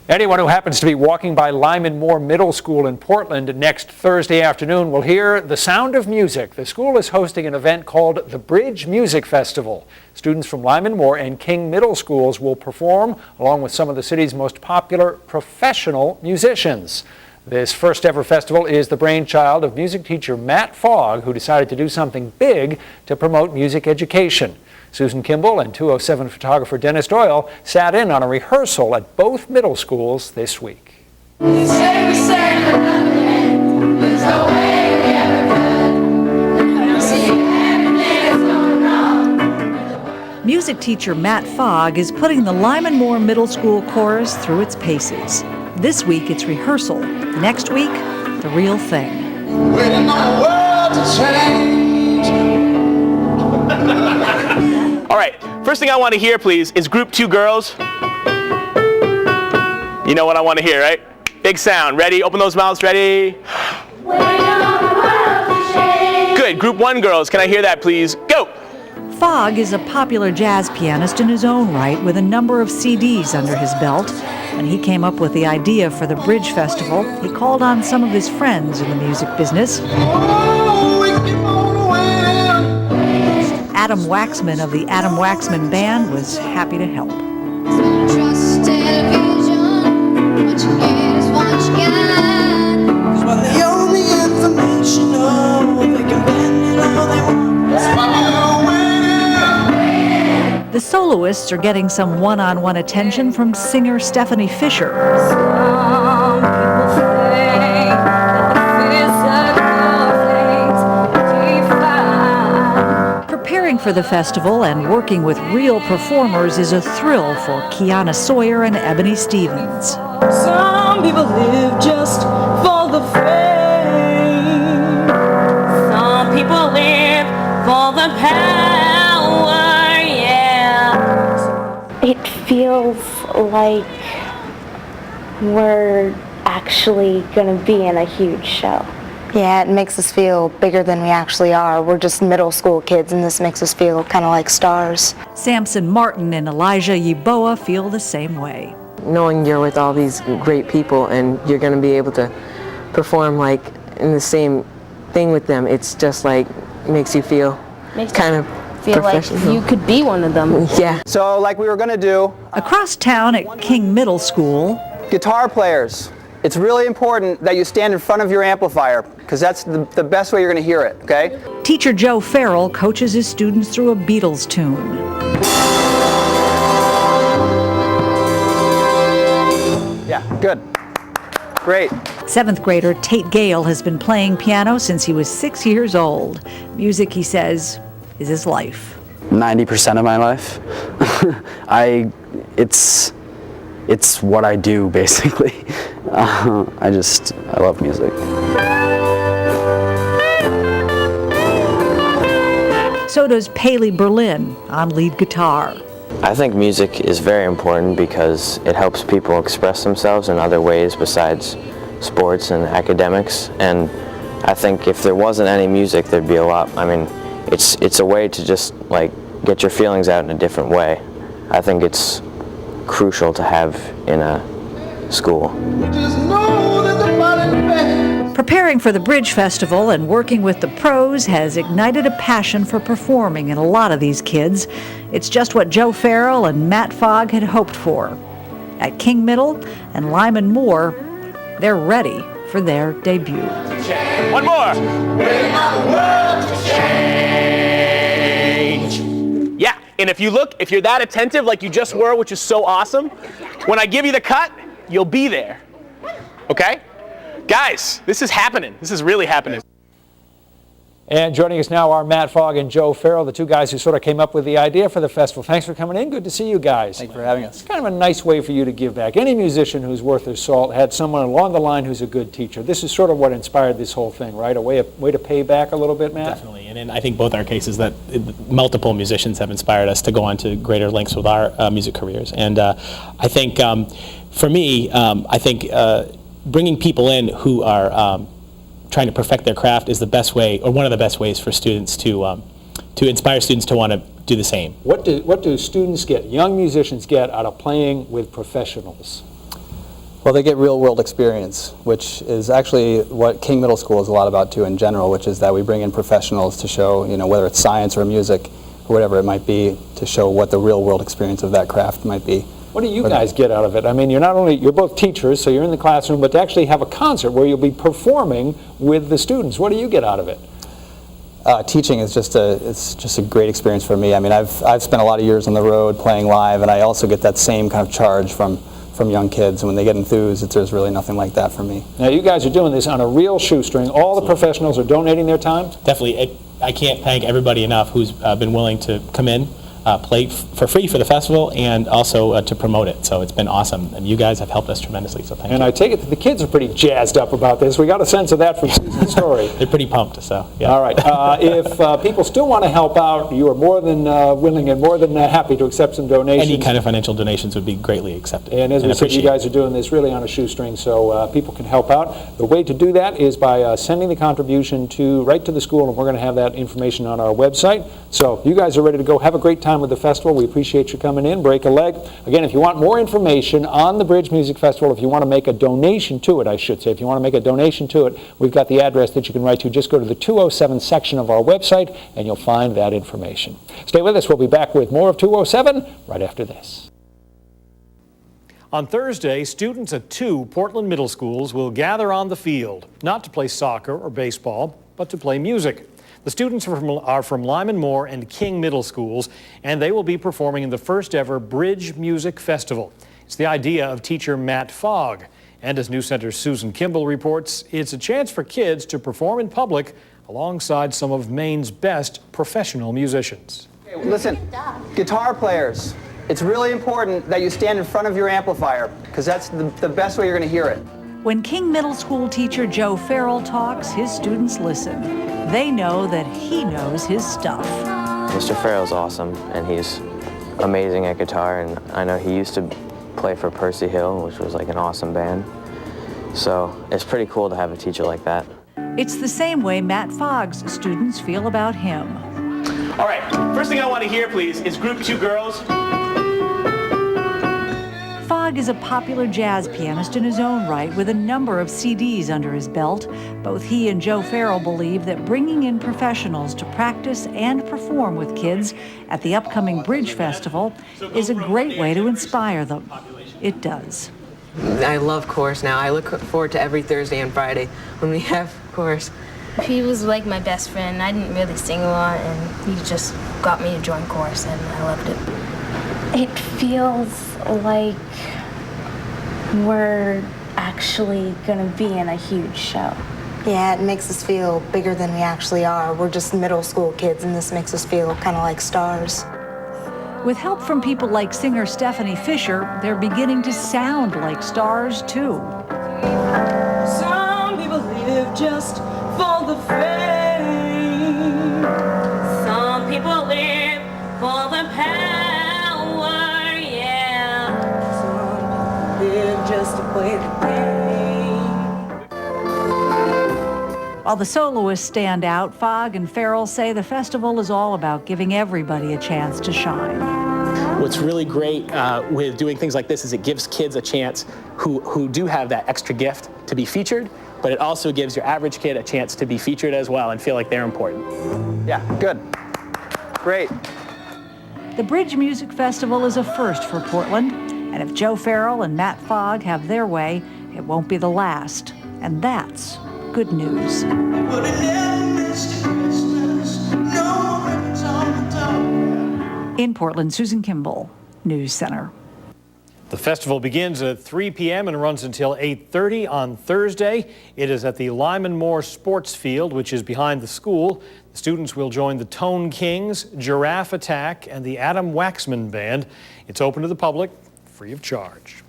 Anyone who happens to be walking by Lyman Moore Middle School in Portland next Thursday afternoon will hear the sound of music. The school is hosting an event called the Bridge Music Festival. Students from Lyman Moore and King Middle Schools will perform along with some of the city's most popular professional musicians. This first ever festival is the brainchild of music teacher Matt Fogg, who decided to do something big to promote music education. Susan Kimball and 207 photographer Dennis Doyle sat in on a rehearsal at both middle schools this week. Music teacher Matt Fogg is putting the Lyman Moore Middle School chorus through its paces. This week it's rehearsal. Next week, the real thing. Waiting on the world to change. All right, first thing I want to hear, please, is group 2 girls. You know what I want to hear, right? Big sound. Ready? Open those mouths. Ready? Good. Group 1 girls, can I hear that, please? Go. Fogg is a popular jazz pianist in his own right with a number of CDs under his belt. When he came up with the idea for the Bridge Festival, he called on some of his friends in the music business. Adam Waxman of the Adam Waxman Band was happy to help. The soloists are getting some one-on-one attention from singer Stephanie Fisher. Preparing for the festival and working with real performers is a thrill for Kiana Sawyer and Ebony Stevens. Some people live just for the fame. Some people live for the power, yeah. It feels like we're actually going to be in a huge show. Yeah, it makes us feel bigger than we actually are. We're just middle school kids, and this makes us feel kind of like stars. Samson Martin and Elijah Yeboah feel the same way. Knowing you're with all these great people and you're going to be able to perform like in the same thing with them, it's just like makes you feel kind of Feel like you could be one of them. Yeah. So like we were going to do, Across town at King Middle School, guitar players, it's really important that you stand in front of your amplifier because that's the best way you're going to hear it, okay? teacher Joe Farrell coaches his students through a Beatles tune. Yeah, good. Great. 7th grader Tate Gale has been playing piano since he was 6 years old. Music, he says, is his life. 90% of my life. It's what I do, basically. I love music. So does Paley Berlin on lead guitar. I think music is very important because it helps people express themselves in other ways besides sports and academics. And I think if there wasn't any music, there'd be a lot. I mean, it's a way to just like get your feelings out in a different way. I think it's crucial to have in a school. Preparing for the Bridge Festival and working with the pros has ignited a passion for performing in a lot of these kids. It's just what Joe Farrell and Matt Fogg had hoped for. At King Middle and Lyman Moore, they're ready for their debut. One more. Yeah, and if you're that attentive like you just were, which is so awesome, when I give you the cut, you'll be there. Okay? Guys, this is happening. This is really happening. And joining us now are Matt Fogg and Joe Farrell, the two guys who sort of came up with the idea for the festival. Thanks for coming in. Good to see you guys. Thanks for having us. It's kind of a nice way for you to give back. Any musician who's worth their salt had someone along the line who's a good teacher. This is sort of what inspired this whole thing, right? A way to pay back a little bit, Matt? Definitely, and in I think both our cases that multiple musicians have inspired us to go on to greater lengths with our music careers. And I think for me, bringing people in who are trying to perfect their craft is the best way, or one of the best ways for students to inspire students to want to do the same. What do students get, young musicians get, out of playing with professionals? Well, they get real-world experience, which is actually what King Middle School is a lot about too in general, which is that we bring in professionals to show, whether it's science or music or whatever it might be, to show what the real-world experience of that craft might be. What do you guys get out of it? I mean, you're both teachers, so you're in the classroom, but to actually have a concert where you'll be performing with the students, what do you get out of it? Teaching is just a great experience for me. I mean, I've spent a lot of years on the road playing live, and I also get that same kind of charge from young kids. And when they get enthused, there's really nothing like that for me. Now, you guys are doing this on a real shoestring. All the professionals are donating their time? Definitely. I can't thank everybody enough who's been willing to come in, play for free for the festival, and also to promote it. So it's been awesome, and you guys have helped us tremendously, so thank you. And I take it that the kids are pretty jazzed up about this. We got a sense of that from Susan's story. They're pretty pumped, so yeah. All right. If people still want to help out, you are more than willing and more than happy to accept some donations. Any kind of financial donations would be greatly accepted. And as we said, you guys are doing this really on a shoestring, so people can help out. The way to do that is by sending the contribution right to the school, and we're going to have that information on our website. So you guys are ready to go. Have a great time with the festival. We appreciate you coming in. Break a leg. Again, if you want more information on the Bridge Music Festival, if you want to make a donation to it, I should say, if you want to make a donation to it, we've got the address that you can write to. Just go to the 207 section of our website, and you'll find that information. Stay with us. We'll be back with more of 207 right after this. On Thursday, students at 2 Portland middle schools will gather on the field, not to play soccer or baseball, but to play music. The students are from Lyman Moore and King Middle Schools, and they will be performing in the first ever Bridge Music Festival. It's the idea of teacher Matt Fogg. And as News Center's Susan Kimball reports, it's a chance for kids to perform in public alongside some of Maine's best professional musicians. Hey, listen, guitar players, it's really important that you stand in front of your amplifier, because that's the best way you're going to hear it. When King Middle School teacher Joe Farrell talks, his students listen. They know that he knows his stuff. Mr. Farrell's awesome, and he's amazing at guitar, and I know he used to play for Percy Hill, which was like an awesome band. So it's pretty cool to have a teacher like that. It's the same way Matt Fogg's students feel about him. All right, first thing I want to hear, please, is group 2 girls. Fogg is a popular jazz pianist in his own right with a number of CDs under his belt. Both he and Joe Farrell believe that bringing in professionals to practice and perform with kids at the upcoming Bridge Festival is a great way to inspire them. It does. I love chorus now. I look forward to every Thursday and Friday when we have chorus. He was like my best friend. I didn't really sing a lot, and he just got me to join chorus, and I loved it. It feels like we're actually going to be in a huge show. Yeah, it makes us feel bigger than we actually are. We're just middle school kids, and this makes us feel kind of like stars. With help from people like singer Stephanie Fisher, they're beginning to sound like stars, too. Some people live just for the fame. Some people live for the power, yeah. Some people live just to play the game. While the soloists stand out, Fogg and Farrell say the festival is all about giving everybody a chance to shine. What's really great with doing things like this is it gives kids a chance who do have that extra gift to be featured, but it also gives your average kid a chance to be featured as well and feel like they're important. Yeah, good. Great. The Bridge Music Festival is a first for Portland, and if Joe Farrell and Matt Fogg have their way, it won't be the last. And that's good news. In Portland, Susan Kimball, News Center. The festival begins at 3 p.m. and runs until 8:30 on Thursday. It is at the Lyman Moore Sports Field, which is behind the school. The students will join the Tone Kings, Giraffe Attack, and the Adam Waxman Band. It's open to the public, free of charge.